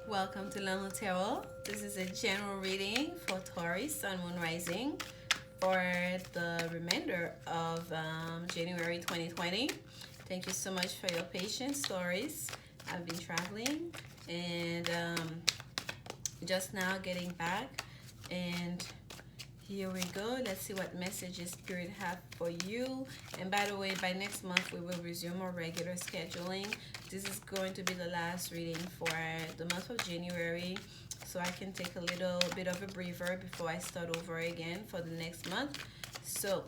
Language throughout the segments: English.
Welcome to lanmoutarot. This is a general reading for Taurus, Sun, Moon, Rising for the remainder of January 2020. Thank you so much for your patience, Taurus. I've been traveling and just now getting back, and here we go. Let's see what messages Spirit have for you. And by the way, by next month we will resume our regular scheduling. This is going to be the last reading for the month of January, so I can take a little bit of a breather before I start over again for the next month. So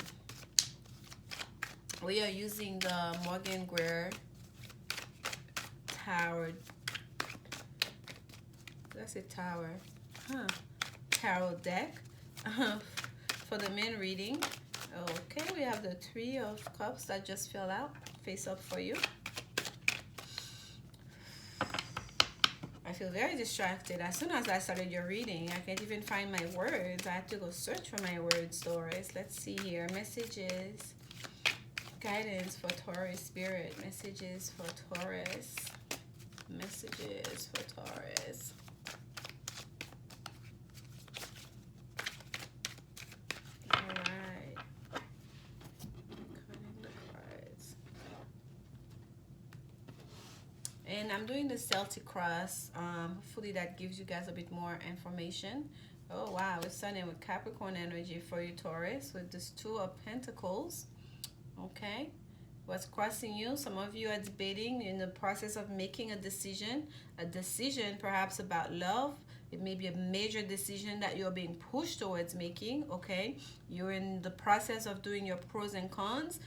we are using the Morgan Greer Tower. That's a tower. Tarot deck for the main reading. Okay, we have the Three of Cups that just fell out face up for you. I feel very distracted. As soon as I started your reading, I can't even find my words. I have to go search for my words, Taurus. Let's see here. Messages, guidance for Taurus Spirit. Messages for Taurus. Messages for Taurus. And I'm doing the Celtic cross. Hopefully that gives you guys a bit more information. Oh wow, we're starting with Capricorn energy for you, Taurus, with this Two of Pentacles. Okay, what's crossing you? Some of you are debating, in the process of making a decision perhaps about love. It may be a major decision that you're being pushed towards making. Okay, you're in the process of doing your pros and cons.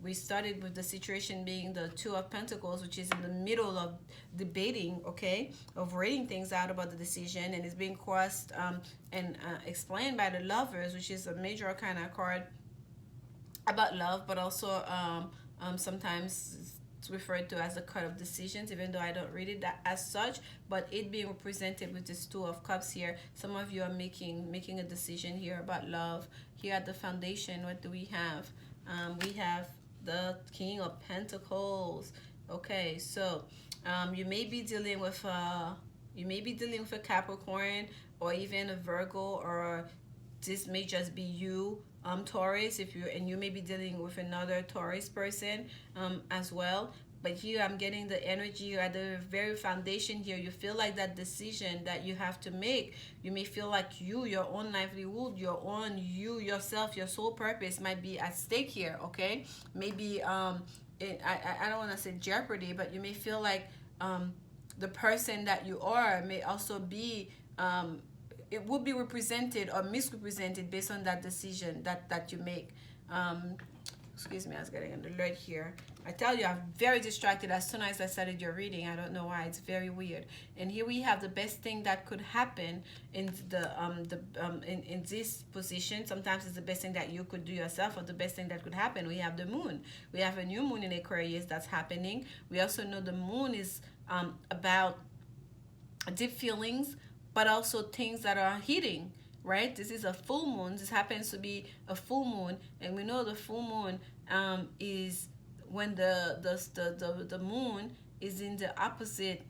We started with the situation being the Two of Pentacles, which is in the middle of debating, okay, of writing things out about the decision, and it's being crossed and explained by the Lovers, which is a major kind of card about love, but also sometimes it's referred to as the card of decisions, even though I don't read it that as such. But it being represented with this Two of Cups here, some of you are making a decision here about love. Here at the foundation, what do we have? We have the King of Pentacles. Okay, so you may be dealing with a Capricorn or even a Virgo, or this may just be you, Taurus, and you may be dealing with another Taurus person as well. But here I'm getting the energy at the very foundation here. You feel like that decision that you have to make, you may feel like your own livelihood, yourself, your soul purpose might be at stake here, okay? Maybe, I don't want to say jeopardy, but you may feel like the person that you are may also be, it would be represented or misrepresented based on that decision that you make. Excuse me, I was getting an alert here. I tell you, I'm very distracted as soon as I started your reading. I don't know why. It's very weird. And here we have the best thing that could happen in in this position. Sometimes it's the best thing that you could do yourself, or the best thing that could happen. We have the Moon. We have a new Moon in Aquarius that's happening. We also know the Moon is about deep feelings, but also things that are hitting. Right? This is a full moon. This happens to be a full moon, and we know the full moon is when the moon is in the opposite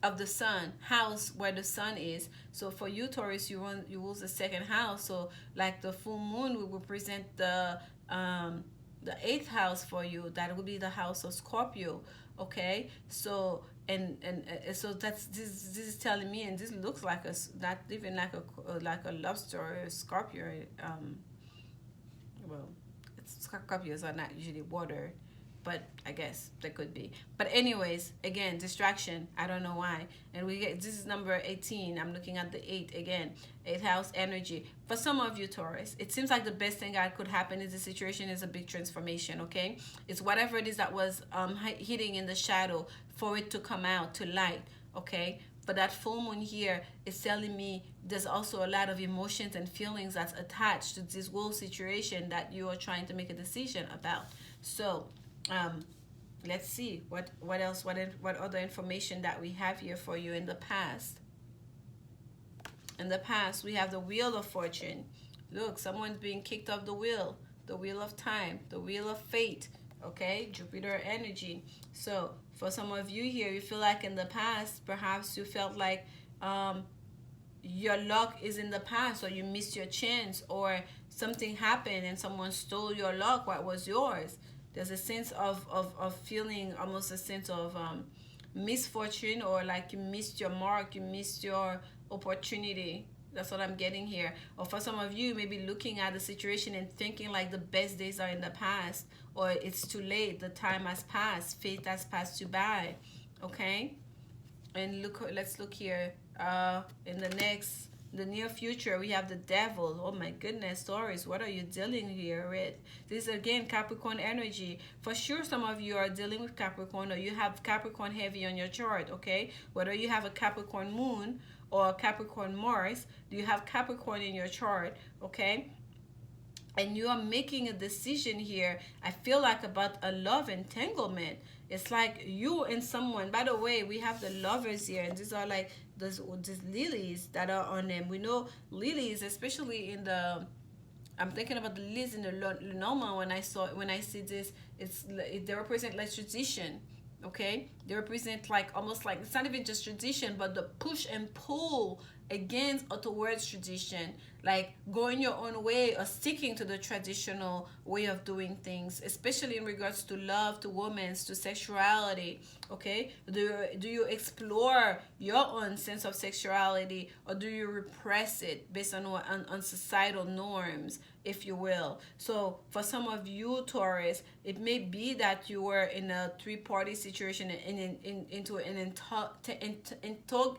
of the sun, house where the sun is. So for you, Taurus, you rule the second house. So like the full moon will represent the 8th house for you. That will be the house of Scorpio. Okay, so and so this is telling me, and this looks like not even like a lobster or a scorpio. Well, scorpions are not usually water, but I guess they could be. But anyways, again, distraction. I don't know why. And we get, this is number 18. I'm looking at the 8 again. 8th house energy. For some of you, Taurus, it seems like the best thing that could happen is the situation is a big transformation, okay? It's whatever it is that was hiding in the shadow for it to come out to light, okay? But that full moon here is telling me there's also a lot of emotions and feelings that's attached to this whole situation that you are trying to make a decision about. So let's see what other information that we have here for you in the past. In the past, we have the Wheel of Fortune. Look, someone's being kicked off the wheel of time, the wheel of fate. Okay, Jupiter energy. So for some of you here, you feel like in the past, perhaps you felt like um, your luck is in the past, or you missed your chance, or something happened and someone stole your luck, what was yours. There's a sense of feeling, almost a sense of misfortune, or like you missed your mark, you missed your opportunity. That's what I'm getting here. Or for some of you, maybe looking at the situation and thinking like the best days are in the past, or it's too late, the time has passed, fate has passed you by. Okay, and look, let's look here. In the near future, we have the devil. Oh my goodness, Taurus, what are you dealing here with? This is again Capricorn energy. For sure, some of you are dealing with Capricorn, or you have Capricorn heavy on your chart. Okay, whether you have a Capricorn moon or Capricorn Mars, do you have Capricorn in your chart? Okay, and you are making a decision here, I feel like, about a love entanglement. It's like you and someone. By the way, we have the lovers here, and these are like these lilies that are on them. We know lilies, especially in the, I'm thinking about the lilies in the Lenormand. When I see this, they represent like tradition. Okay, they represent like almost like, it's not even just tradition, but the push and pull against or towards tradition, like going your own way or sticking to the traditional way of doing things, especially in regards to love, to women, to sexuality. Okay, do you explore your own sense of sexuality, or do you repress it based on societal norms, if you will? So for some of you, Taurus, it may be that you were in a three-party situation, into an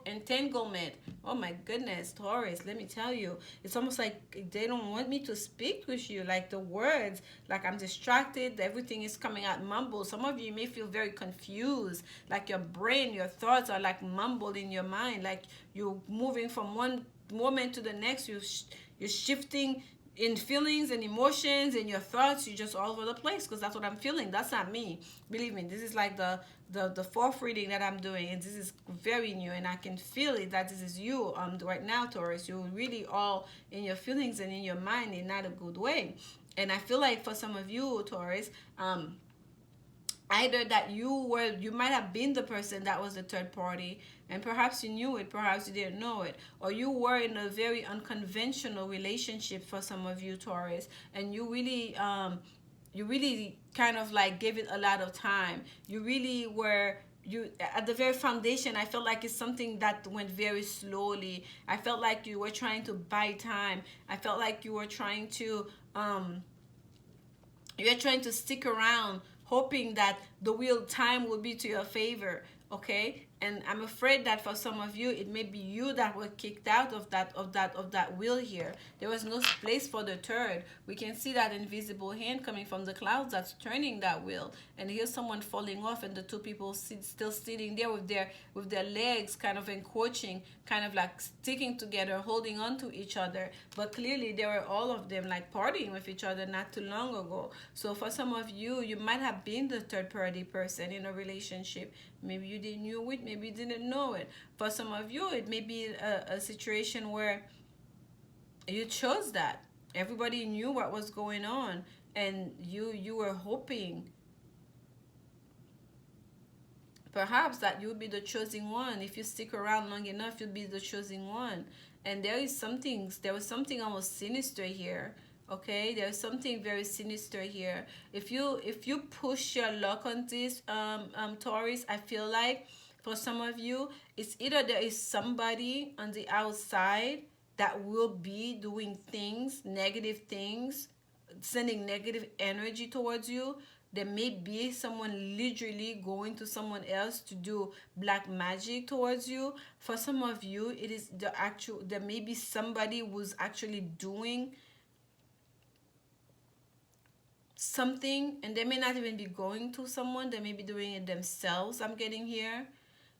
entanglement. Oh my goodness, Taurus, let me tell you, it's almost like they don't want me to speak with you. Like the words, like I'm distracted, everything is coming out mumbled. Some of you may feel very confused, like your brain, your thoughts are like mumbled in your mind, like you're moving from one moment to the next. You're shifting in feelings and emotions and your thoughts. You're just all over the place, because that's what I'm feeling. That's not me, believe me. This is like the fourth reading that I'm doing, and this is very new, and I can feel it that this is you right now, Taurus. You're really all in your feelings and in your mind in not a good way. And I feel like for some of you, Taurus, either that you might have been the person that was the third party, and perhaps you knew it, perhaps you didn't know it, or you were in a very unconventional relationship for some of you, Taurus, and you really kind of like gave it a lot of time. You really were, you at the very foundation, I felt like it's something that went very slowly. I felt like you were trying to buy time. I felt like you were trying to you're trying to stick around, hoping that the wheel time will be to your favor. Okay, and I'm afraid that for some of you, it may be you that were kicked out of that wheel here. There was no place for the third. We can see that invisible hand coming from the clouds that's turning that wheel, and here's someone falling off, and the two people still sitting there with their legs kind of encroaching, kind of like sticking together, holding on to each other. But clearly, there were all of them like partying with each other not too long ago. So for some of you, you might have been the third party person in a relationship. Maybe you didn't know it, maybe you didn't know it. For some of you, it may be a situation where you chose that. Everybody knew what was going on, and you were hoping perhaps that you'll be the chosen one. If you stick around long enough, you'll be the chosen one. And there was something almost sinister here. Okay, there's something very sinister here. If you push your luck on this, Taurus, I feel like for some of you, it's either there is somebody on the outside that will be doing things, negative things, sending negative energy towards you. There may be someone literally going to someone else to do black magic towards you. For some of you, it is there may be somebody who's actually doing something, and they may not even be going to someone, they may be doing it themselves. I'm getting here,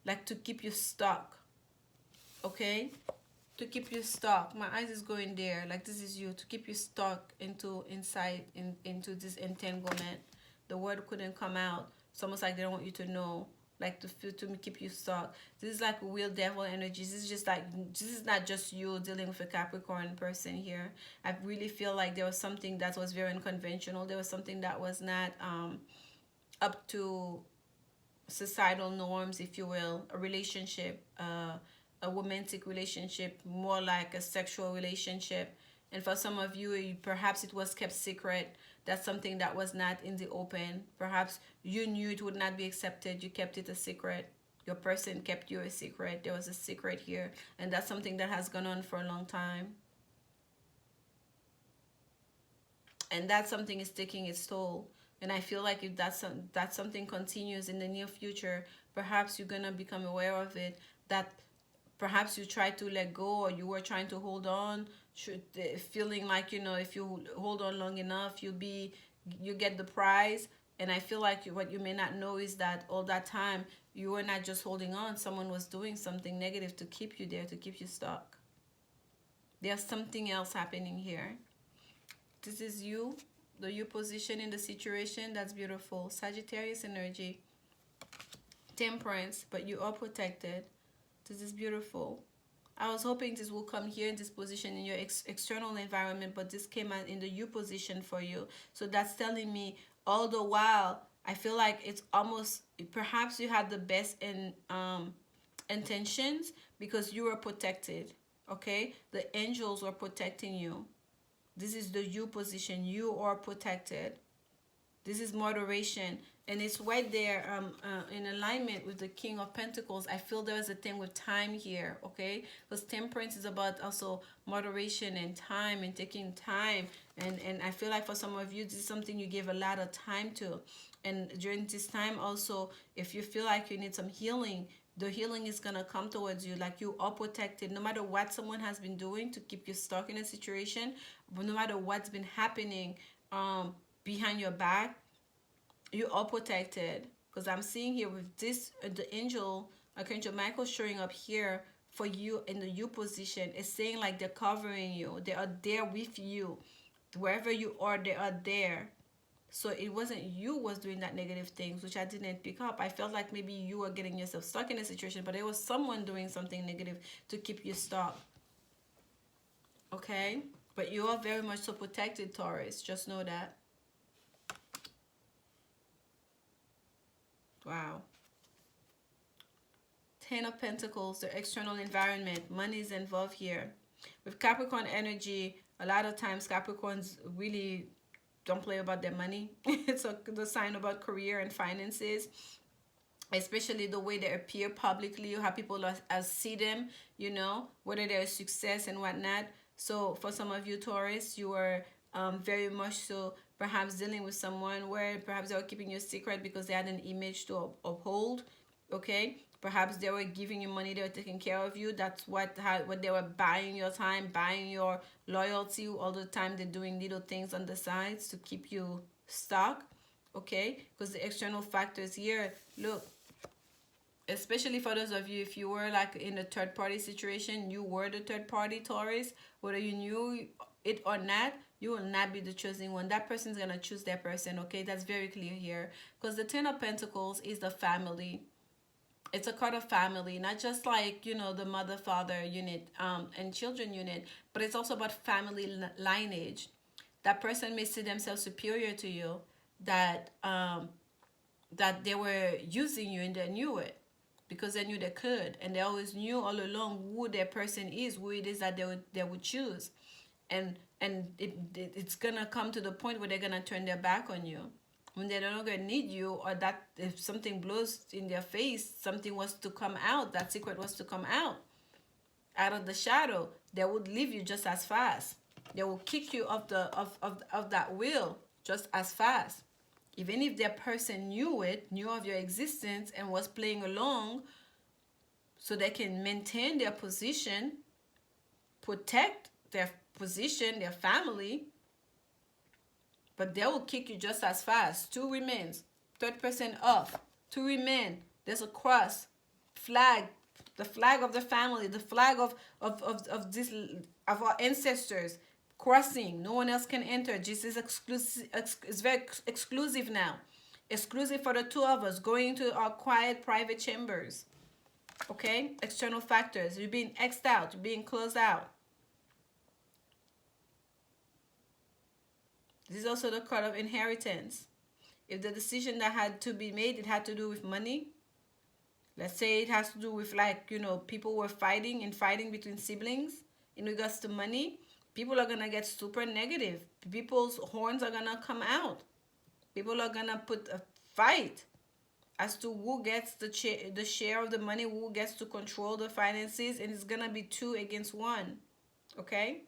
like to keep you stuck. Okay, to keep you stuck. My eyes is going there, like this is you, to keep you stuck into this entanglement. The word couldn't come out. It's almost like they don't want you to know, like to keep you stuck. This is like real devil energy. This is just like, this is not just you dealing with a Capricorn person here. I really feel like there was something that was very unconventional. There was something that was not up to societal norms, if you will, a relationship, a romantic relationship, more like a sexual relationship. And for some of you, perhaps it was kept secret. That's something that was not in the open. Perhaps you knew it would not be accepted. You kept it a secret. Your person kept you a secret. There was a secret here. And that's something that has gone on for a long time. And that something is taking its toll. And I feel like if that something continues in the near future, perhaps you're gonna become aware of it. That perhaps you try to let go, or you were trying to hold on, feeling like, if you hold on long enough, you get the prize. And I feel like what you may not know is that all that time you were not just holding on. Someone was doing something negative to keep you there, to keep you stuck. There's something else happening here. This is you, the you position in the situation. That's beautiful. Sagittarius energy. Temperance, but you are protected. This is beautiful. I was hoping this will come here in this position in your external environment, but this came out in the you position for you. So that's telling me all the while, I feel like it's almost, perhaps you had the best intentions because you were protected. Okay? The angels were protecting you. This is the you position. You are protected. This is moderation. And it's right there in alignment with the King of Pentacles. I feel there is a thing with time here, okay? Because temperance is about also moderation and time and taking time. And I feel like for some of you, this is something you give a lot of time to. And during this time also, if you feel like you need some healing, the healing is going to come towards you. Like you are protected no matter what someone has been doing to keep you stuck in a situation, but no matter what's been happening behind your back, you are protected. Because I'm seeing here with this, the angel, Archangel Michael showing up here for you in the you position. It's saying like they're covering you. They are there with you. Wherever you are, they are there. So it wasn't you was doing that negative things, which I didn't pick up. I felt like maybe you were getting yourself stuck in a situation, but it was someone doing something negative to keep you stuck. Okay? But you are very much so protected, Taurus. Just know that. Wow. Ten of Pentacles, the external environment. Money is involved here. With Capricorn energy, a lot of times Capricorns really don't play about their money. It's the sign about career and finances, especially the way they appear publicly, how people see them, whether they're a success and whatnot. So for some of you Taurus, you are very much so perhaps dealing with someone where perhaps they were keeping you a secret because they had an image to uphold. Okay, perhaps they were giving you money, they were taking care of you. That's what they were buying your time, buying your loyalty. All the time they're doing little things on the sides to keep you stuck. Okay, because the external factors here, look, especially for those of you, if you were like in a third party situation, you were the third party Taurus, whether you knew it or not, you will not be the chosen one. That person's gonna choose their person. Okay, that's very clear here, because the Ten of Pentacles is the family. It's a card of family, not just like, the mother, father unit and children unit, but it's also about family lineage. That person may see themselves superior to you, that they were using you and they knew it because they knew they could, and they always knew all along who their person is, who it is that they would choose. And it's gonna come to the point where they're gonna turn their back on you when they no longer need you, or that if something blows in their face, something was to come out, that secret was to come out of the shadow, they would leave you just as fast. They will kick you off of that wheel just as fast. Even if their person knew of your existence and was playing along so they can maintain their position, protect their position, their family, but they will kick you just as fast. Two remains. Third person off. Two remain. There's a cross. Flag. The flag of the family. The flag of our ancestors. Crossing. No one else can enter. This is exclusive. It's very exclusive now. Exclusive for the two of us. Going into our quiet private chambers. Okay? External factors. You're being X'd out. You're being closed out. This is also the card of inheritance. If the decision that had to be made, it had to do with money. Let's say it has to do with, like, you know, people were fighting between siblings in regards to money. People are gonna get super negative. People's horns are gonna come out. People are gonna put a fight as to who gets the share of the money, who gets to control the finances, and it's gonna be 2 against 1. Okay?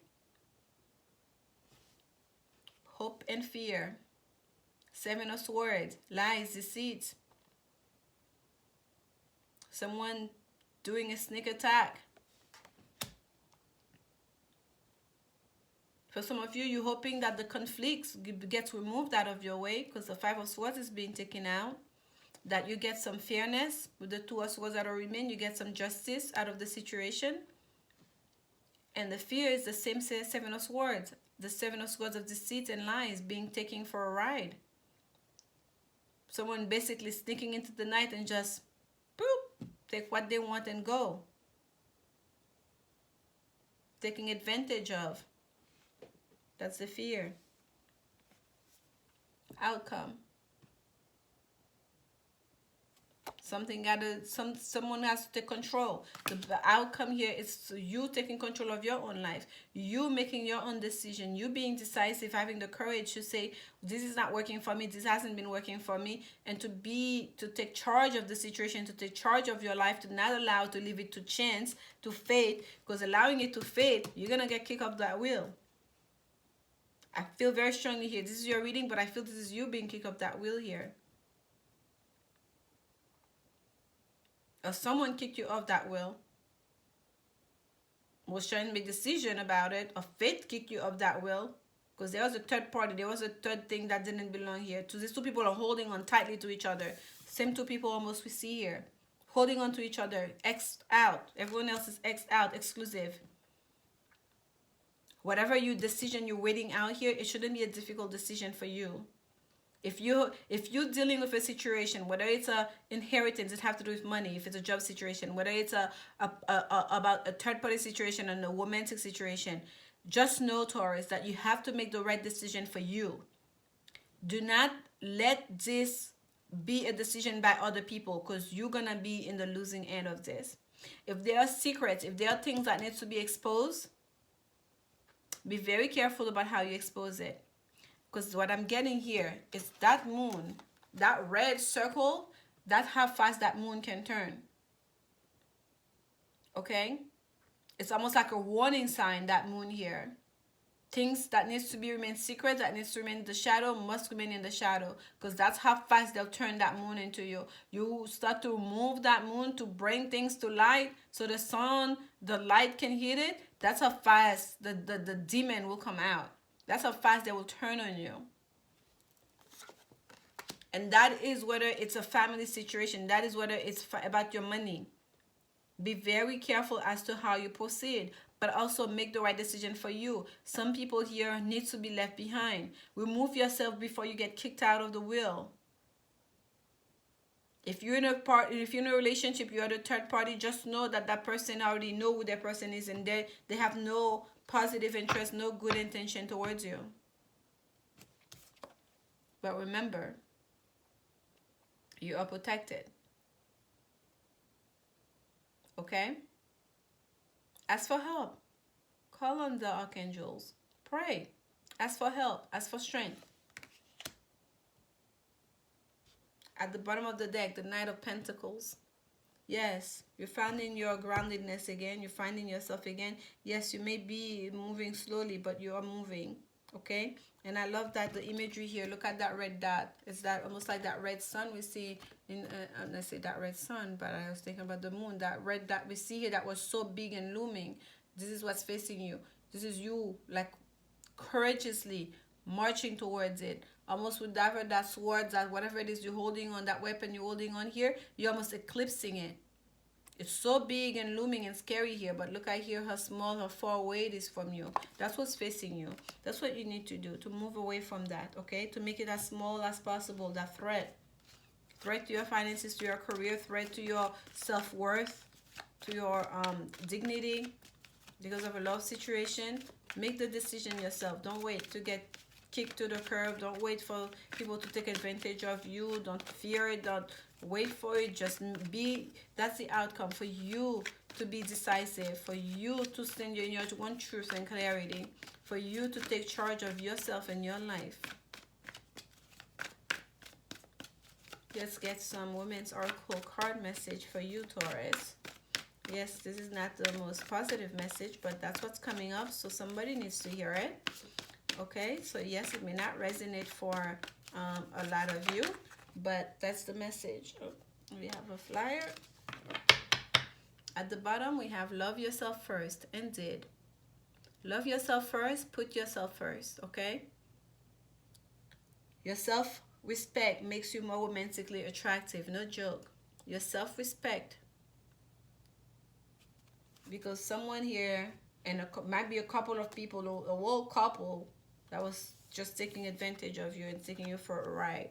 Hope and fear. 7 of Swords. Lies, deceit. Someone doing a sneak attack. For some of you, you're hoping that the conflicts gets removed out of your way because the 5 of Swords is being taken out. That you get some fairness with the 2 of Swords that remain. You get some justice out of the situation. And the fear is the same 7 of Swords. The 7 of Swords of deceit and lies being taken for a ride. Someone basically sneaking into the night and just, boop, take what they want and go. Taking advantage of. That's the fear. Outcome. Someone has to take control. The outcome here is you taking control of your own life. You making your own decision. You being decisive, having the courage to say, this is not working for me. This hasn't been working for me. And to take charge of the situation, to take charge of your life, to not allow to leave it to chance, to fate. Because allowing it to fate, you're going to get kicked off that wheel. I feel very strongly here. This is your reading, but I feel this is you being kicked off that wheel here. Or someone kicked you off that wheel, was trying to make a decision about it, or fate kicked you off that wheel, because there was a third party, there was a third thing that didn't belong here. These 2 people are holding on tightly to each other. Same 2 people almost we see here. Holding on to each other, X'd out. Everyone else is X'd out, exclusive. Whatever decision you're waiting out here, it shouldn't be a difficult decision for you. If you're dealing with a situation, whether it's a inheritance, it has to do with money. If it's a job situation, whether it's about a third party situation and a romantic situation, just know, Taurus, that you have to make the right decision for you. Do not let this be a decision by other people, because you're gonna be in the losing end of this. If there are secrets, if there are things that need to be exposed, be very careful about how you expose it. Because what I'm getting here is that moon, that red circle, that's how fast that moon can turn. Okay? It's almost like a warning sign, that moon here. Things that needs to be remain secret, that needs to remain in the shadow, must remain in the shadow. Because that's how fast they'll turn that moon into you. You start to move that moon to bring things to light, so the sun, the light can hit it. That's how fast the demon will come out. That's how fast they will turn on you. And that is whether it's a family situation. That is whether it's about your money. Be very careful as to how you proceed, but also make the right decision for you. Some people here need to be left behind. Remove yourself before you get kicked out of the wheel. If you're in a relationship, you're the third party, just know that that person already know who that person is, and they have no positive interest, no good intention towards you. But remember, you are protected. Okay? Ask for help. Call on the archangels. Pray. Ask for help. Ask for strength. At the bottom of the deck, the Knight of Pentacles. Yes, you're finding your groundedness again. You're finding yourself again. Yes, you may be moving slowly, but you are moving. Okay? And I love that the imagery here. Look at that red dot. It's that almost like that red sun we see in, let's say that red sun, but I was thinking about the moon. That red dot we see here that was so big and looming. This is what's facing you. This is you, like, courageously marching towards it. Almost with that sword, that whatever it is you're holding on, that weapon you're holding on here, you're almost eclipsing it. It's so big and looming and scary here, but look at here how small, how far away it is from you. That's what's facing you. That's what you need to do, to move away from that, okay? To make it as small as possible, that threat. Threat to your finances, to your career, threat to your self-worth, to your dignity, because of a love situation. Make the decision yourself. Don't wait to get kicked to the curb. Don't wait for people to take advantage of you. Don't fear it. Don't wait for it. Just be. That's the outcome, for you to be decisive, for you to stand in your one truth and clarity, for you to take charge of yourself and your life. Let's get some Women's Oracle card message for you, Taurus. Yes, this is not the most positive message, but that's what's coming up, so somebody needs to hear it. Okay, so yes, it may not resonate for a lot of you, but that's the message. Oh, we have a flyer. At the bottom, we have love yourself first. Indeed. Love yourself first. Put yourself first, okay? Your self-respect makes you more romantically attractive. No joke. Your self-respect. Because someone here, and might be a couple of people, a whole couple that was just taking advantage of you and taking you for a ride.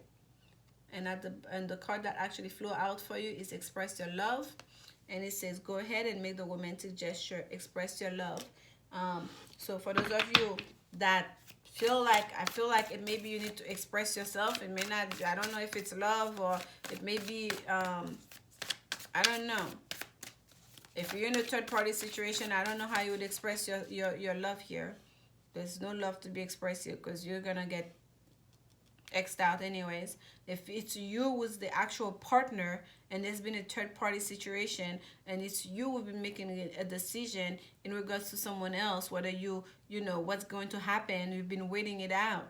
And the card that actually flew out for you is express your love. And it says, go ahead and make the romantic gesture. Express your love. So for those of you that I feel like it maybe you need to express yourself. It may not, I don't know if it's love, or it may be, I don't know. If you're in a third party situation, I don't know how you would express your love here. There's no love to be expressed here, because you're going to get X'd out anyways. If it's you who's the actual partner and there's been a third party situation, and it's you who've been making a decision in regards to someone else, whether you know what's going to happen, you've been waiting it out,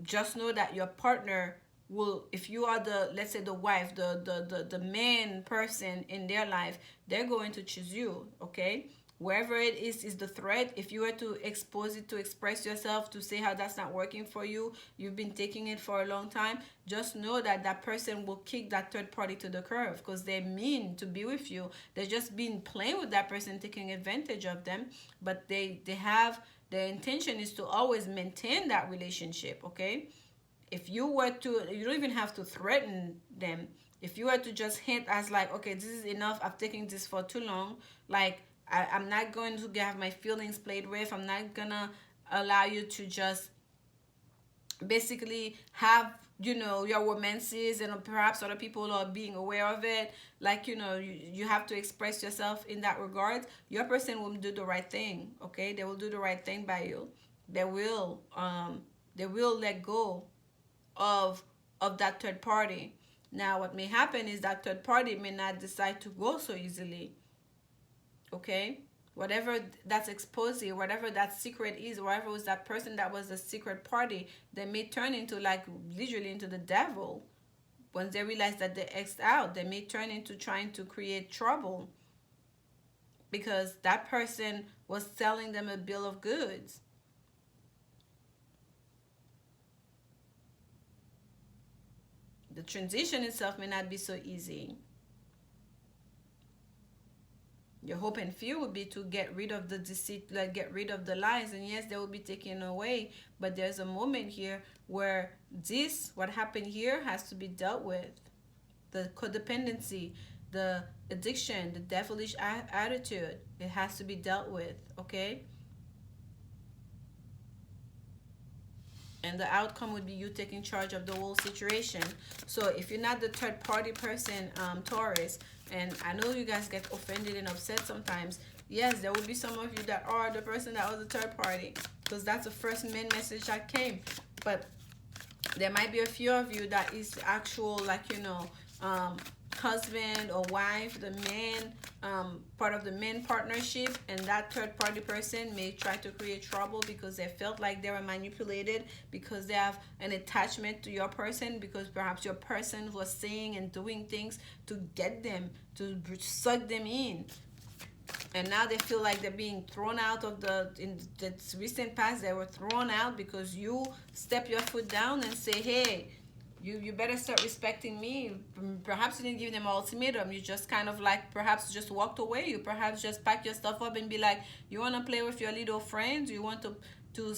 just know that your partner will, if you are the, let's say the wife, the main person in their life, they're going to choose you, okay? Wherever it is the threat. If you were to expose it, to express yourself, to say how that's not working for you, you've been taking it for a long time, just know that that person will kick that third party to the curb, because they mean to be with you. They're just been playing with that person, taking advantage of them, but they have, their intention is to always maintain that relationship, okay? If you were to, you don't even have to threaten them. If you were to just hint as like, okay, this is enough, I've taken this for too long, like, I'm not going to have my feelings played with. I'm not going to allow you to just basically have, you know, your romances, and perhaps other people are being aware of it. Like, you know, you have to express yourself in that regard. Your person will do the right thing, okay? They will do the right thing by you. They will let go of that third party. Now, what may happen is that third party may not decide to go so easily. Okay, whatever that's exposing, whatever that secret is, whatever was that person that was a secret party, they may turn into, like, literally into the devil. Once they realize that they're X'd out, they may turn into trying to create trouble, because that person was selling them a bill of goods. The transition itself may not be so easy. Your hope and fear would be to get rid of the deceit, like get rid of the lies, and yes, they will be taken away, but there's a moment here where what happened here has to be dealt with. The codependency, the addiction, the devilish attitude, it has to be dealt with, okay? And the outcome would be you taking charge of the whole situation. So if you're not the third party person, Taurus, and I know you guys get offended and upset sometimes, yes, there will be some of you that are the person that was the third party, because that's the first main message that came. But there might be a few of you that is actual, like, you know, husband or wife, the man, part of the main partnership, and that third party person may try to create trouble because they felt like they were manipulated, because they have an attachment to your person, because perhaps your person was saying and doing things to get them, to suck them in, and now they feel like they're being thrown out of in the recent past, they were thrown out because you step your foot down and say, hey, you better start respecting me. Perhaps you didn't give them an ultimatum. You just kind of like perhaps just walked away. You perhaps just pack your stuff up and be like, you want to play with your little friends? You want to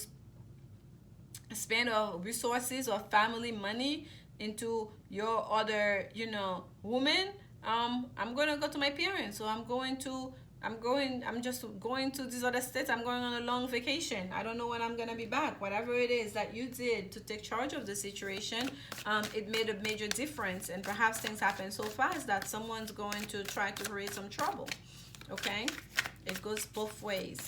spend resources or family money into your other, you know, woman? I'm going to go to my parents. So I'm going to I'm just going to these other states. I'm going on a long vacation. I don't know when I'm gonna be back. Whatever it is that you did to take charge of the situation, it made a major difference. And perhaps things happen so fast that someone's going to try to create some trouble. Okay? It goes both ways.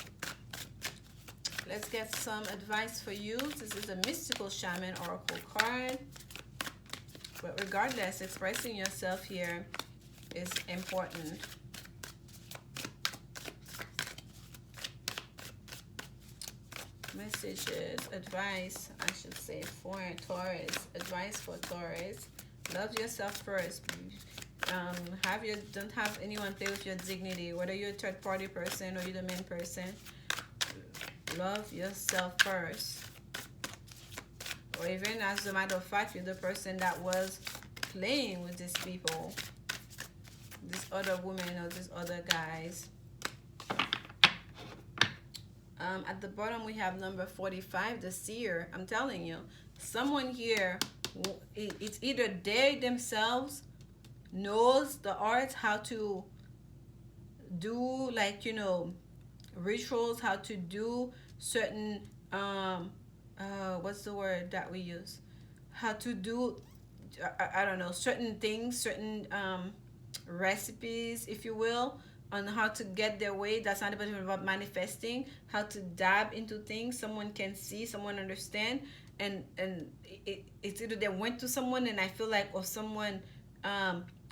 Let's get some advice for you. This is a mystical shaman oracle card. But regardless, expressing yourself here is important. Messages, advice, I should say, for Taurus. Advice for Taurus. Love yourself first. Don't have anyone play with your dignity, whether you're a third party person or you're the main person. Love yourself first. Or even as a matter of fact, you're the person that was playing with these people, this other woman or these other guys. At the bottom we have number 45, the seer. I'm telling you, someone here, it's either they themselves knows the art, how to do, like, you know, rituals, how to do certain what's the word that we use, how to do I don't know, certain things, certain recipes, if you will, on how to get their way. That's not about manifesting, how to dab into things. Someone can see, someone understand, and it's either they went to someone, and I feel like, or someone,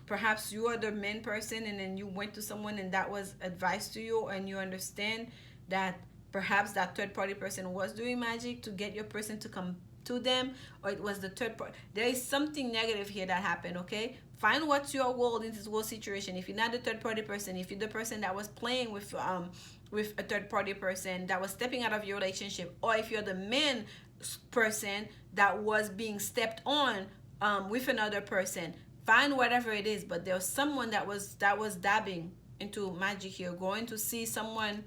perhaps you are the main person and then you went to someone and that was advice to you, and you understand that perhaps that third party person was doing magic to get your person to come to them, or it was the third party. There is something negative here that happened. Okay, find what's your role in this whole situation. If you're not the third party person, if you're the person that was playing with a third party person that was stepping out of your relationship, or if you're the main person that was being stepped on with another person, find whatever it is. But there's someone that was dabbing into magic here, going to see someone,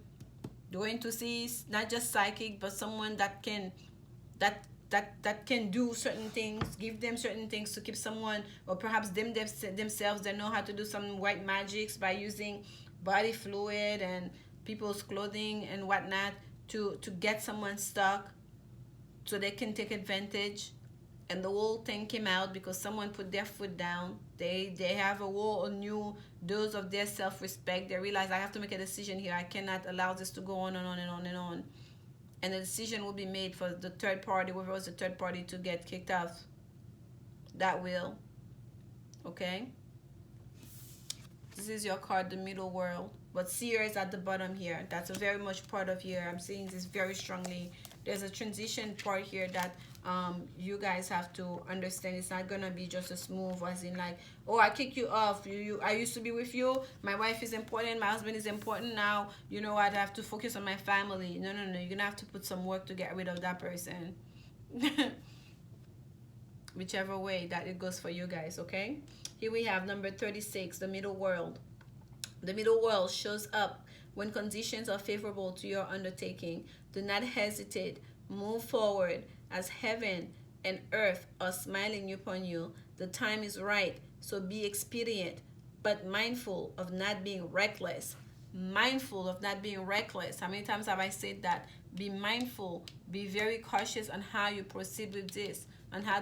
going to see not just psychic, but someone that can can do certain things, give them certain things to keep someone, or perhaps themselves, they know how to do some white magics by using body fluid and people's clothing and whatnot to get someone stuck so they can take advantage. And the whole thing came out because someone put their foot down. They have a new dose of their self-respect. They realize, I have to make a decision here. I cannot allow this to go on and on and on and on. And the decision will be made for the third party, whoever was the third party, to get kicked off that will. Okay? This is your card, the middle world. But seer is at the bottom here. That's a very much part of here. I'm seeing this very strongly. There's a transition part here that you guys have to understand. It's not gonna be just a smooth, as in like, oh, I kick you off. I used to be with you. My wife is important. My husband is important now. You know what? I have to focus on my family. No. You're gonna have to put some work to get rid of that person. Whichever way that it goes for you guys. Okay. Here we have number 36, the middle world. The middle world shows up when conditions are favorable to your undertaking. Do not hesitate. Move forward, as heaven and earth are smiling upon you. The time is right, so be expedient, but mindful of not being reckless. Mindful of not being reckless. How many times have I said that? Be mindful, be very cautious on how you proceed with this, and how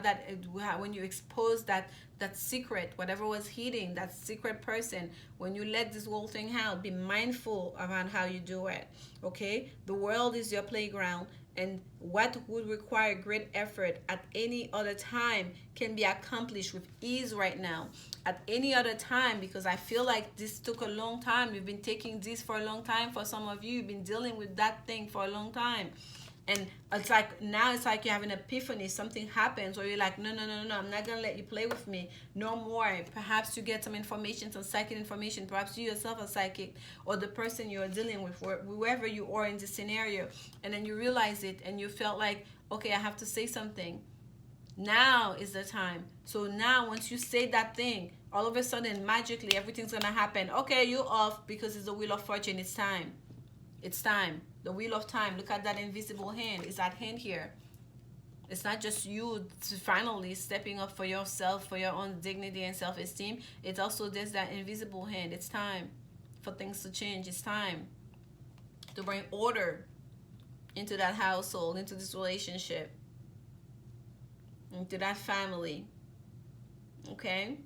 when you expose that secret, whatever was hidden, that secret person, when you let this whole thing out, be mindful about how you do it. Okay? The world is your playground, and what would require great effort at any other time can be accomplished with ease right now. At any other time, because I feel like this took a long time. You've been taking this for a long time. For some of you, you've been dealing with that thing for a long time. And it's like, now it's like you have an epiphany. Something happens where you're like, no, I'm not going to let you play with me no more. Perhaps you get some information, some psychic information. Perhaps you yourself are psychic, or the person you're dealing with, whoever you are in this scenario. And then you realize it and you felt like, okay, I have to say something. Now is the time. So now once you say that thing, all of a sudden, magically, everything's going to happen. Okay, you're off because it's the wheel of fortune. It's time. It's time. The wheel of time. Look at that invisible hand. It's that hand here. It's not just you finally stepping up for yourself, for your own dignity and self-esteem. It's also there's that invisible hand. It's time for things to change. It's time to bring order into that household, into this relationship, into that family. Okay?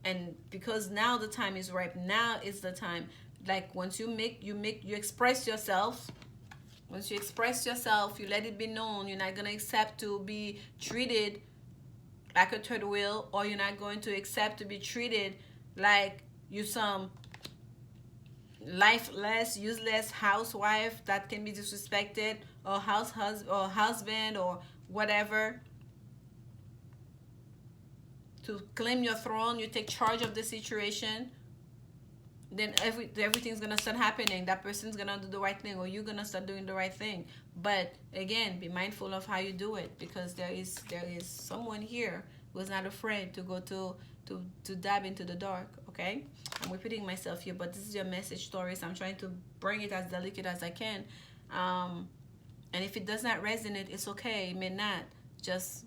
And because now the time is ripe, now is the time. Like once you express yourself. Once you express yourself, you let it be known. You're not gonna accept to be treated like a third wheel, or you're not going to accept to be treated like you some lifeless, useless housewife that can be disrespected, or husband or whatever. To claim your throne, you take charge of the situation, then everything's gonna start happening. That person's gonna do the right thing, or you're gonna start doing the right thing. But again, be mindful of how you do it, because there is someone here who's not afraid to go to dive into the dark. Okay, I'm repeating myself here, but this is your message, Taurus. I'm trying to bring it as delicate as I can, and if it does not resonate, it's okay. It may not. Just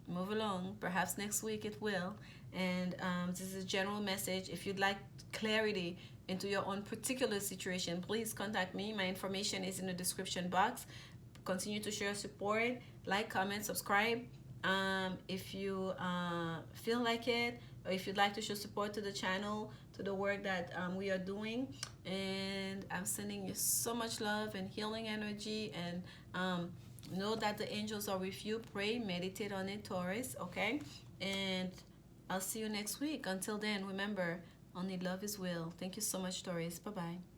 move along. Perhaps next week it will. And this is a general message. If you'd like clarity into your own particular situation, please contact me. My information is in the description box. Continue to share support, like, comment, subscribe if you feel like it, or if you'd like to show support to the channel, to the work that we are doing. And I'm sending you so much love and healing energy, and know that the angels are with you. Pray, meditate on it, Taurus. Okay, and I'll see you next week. Until then, remember, only love is will. Thank you so much, Taurus. Bye-bye.